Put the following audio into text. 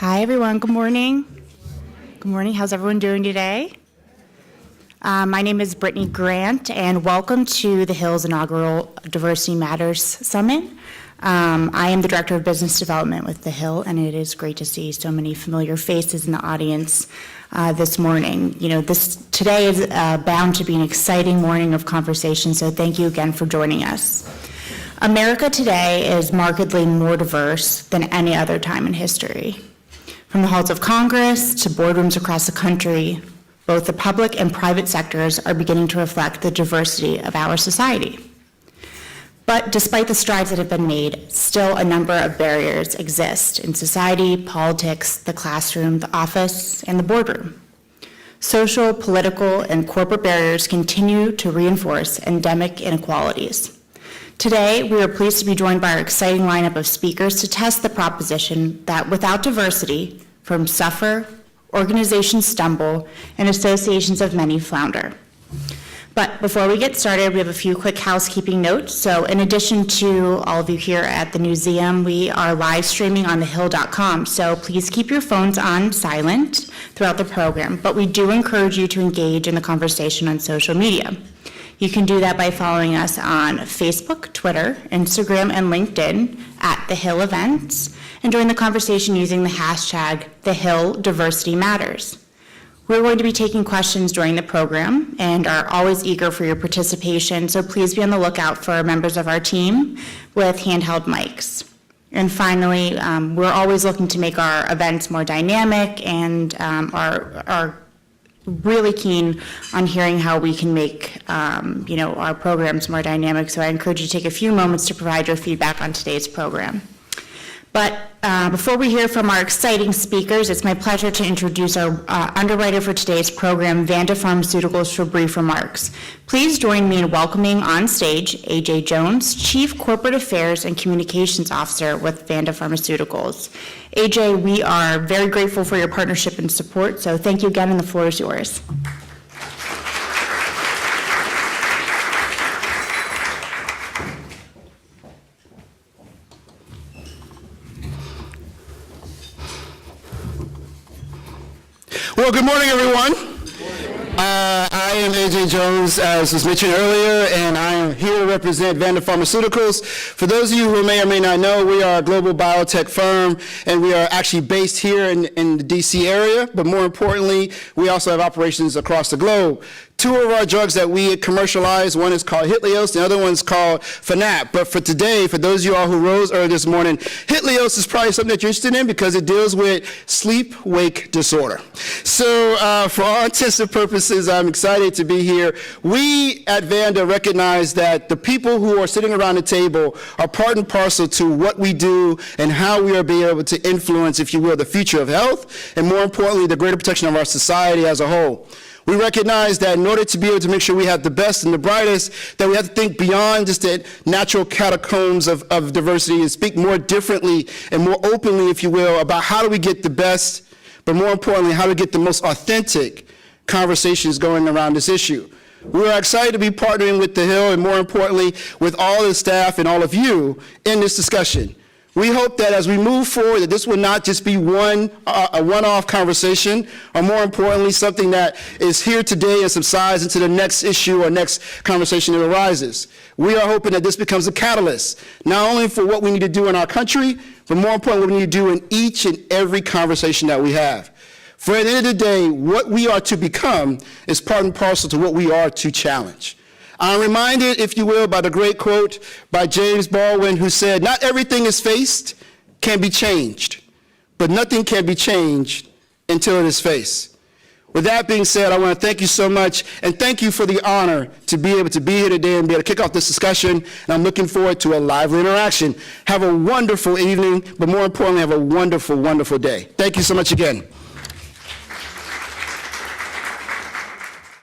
Hi, everyone. Good morning. Good morning. How's everyone doing today? My name is Brittany Grant, and welcome to the Hill's inaugural Diversity Matters Summit. I am the Director of Business Development with the Hill, and it is great to see so many familiar faces in the audience this morning. You know, today is bound to be an exciting morning of conversation, so thank you again for joining us. America today is markedly more diverse than any other time in history. From the halls of Congress to boardrooms across the country, both the public and private sectors are beginning to reflect the diversity of our society. But despite the strides that have been made, still a number of barriers exist in society, politics, the classroom, the office, and the boardroom. Social, political, and corporate barriers continue to reinforce endemic inequalities. Today, we are pleased to be joined by our exciting lineup of speakers to test the proposition that without diversity, firms suffer, organizations stumble, and associations of many flounder. But before we get started, we have a few quick housekeeping notes. So in addition to all of you here at the museum, we are live streaming on thehill.com. So please keep your phones on silent throughout the program, but we do encourage you to engage in the conversation on social media. You can do that by following us on Facebook, Twitter, Instagram, and LinkedIn at The Hill Events, and join the conversation using the hashtag #TheHillDiversityMatters. We're going to be taking questions during the program and are always eager for your participation, so please be on the lookout for members of our team with handheld mics. And finally, we're always looking to make our events more dynamic and are really keen on hearing how we can make our programs more dynamic. So I encourage you to take a few moments to provide your feedback on today's program. But before we hear from our exciting speakers, it's my pleasure to introduce our underwriter for today's program, Vanta Pharmaceuticals, for brief remarks. Please join me in welcoming on stage AJ Jones, Chief Corporate Affairs and Communications Officer with Vanta Pharmaceuticals. AJ, we are very grateful for your partnership and support, so thank you again, and the floor is yours. Well, good morning, everyone. I am AJ Jones, as was mentioned earlier, and I am here to represent Vanda Pharmaceuticals. For those of you who may or may not know, we are a global biotech firm, and we are actually based here in the DC area, but more importantly, we also have operations across the globe. Two of our drugs that we commercialize, one is called Hitlios, the other one's called Fanapt. But for today, for those of you all who rose early this morning, Hitlios is probably something that you're interested in because it deals with sleep-wake disorder. So for all intents and purposes, I'm excited to be here. We at Vanda recognize that the people who are sitting around the table are part and parcel to what we do and how we are being able to influence, if you will, the future of health, and more importantly, the greater protection of our society as a whole. We recognize that in order to be able to make sure we have the best and the brightest, that we have to think beyond just the natural catacombs of diversity and speak more differently and more openly, if you will, about how do we get the best, but more importantly, how do we get the most authentic conversations going around this issue. We are excited to be partnering with the Hill and more importantly, with all the staff and all of you in this discussion. We hope that as we move forward, that this will not just be a one-off conversation, or more importantly, something that is here today and subsides into the next issue or next conversation that arises. We are hoping that this becomes a catalyst, not only for what we need to do in our country, but more importantly, what we need to do in each and every conversation that we have. For at the end of the day, what we are to become is part and parcel to what we are to challenge. I'm reminded, if you will, by the great quote by James Baldwin, who said, "Not everything is faced can be changed, but nothing can be changed until it is faced." With that being said, I want to thank you so much, and thank you for the honor to be able to be here today and be able to kick off this discussion, and I'm looking forward to a lively interaction. Have a wonderful evening, but more importantly, have a wonderful, wonderful day. Thank you so much again.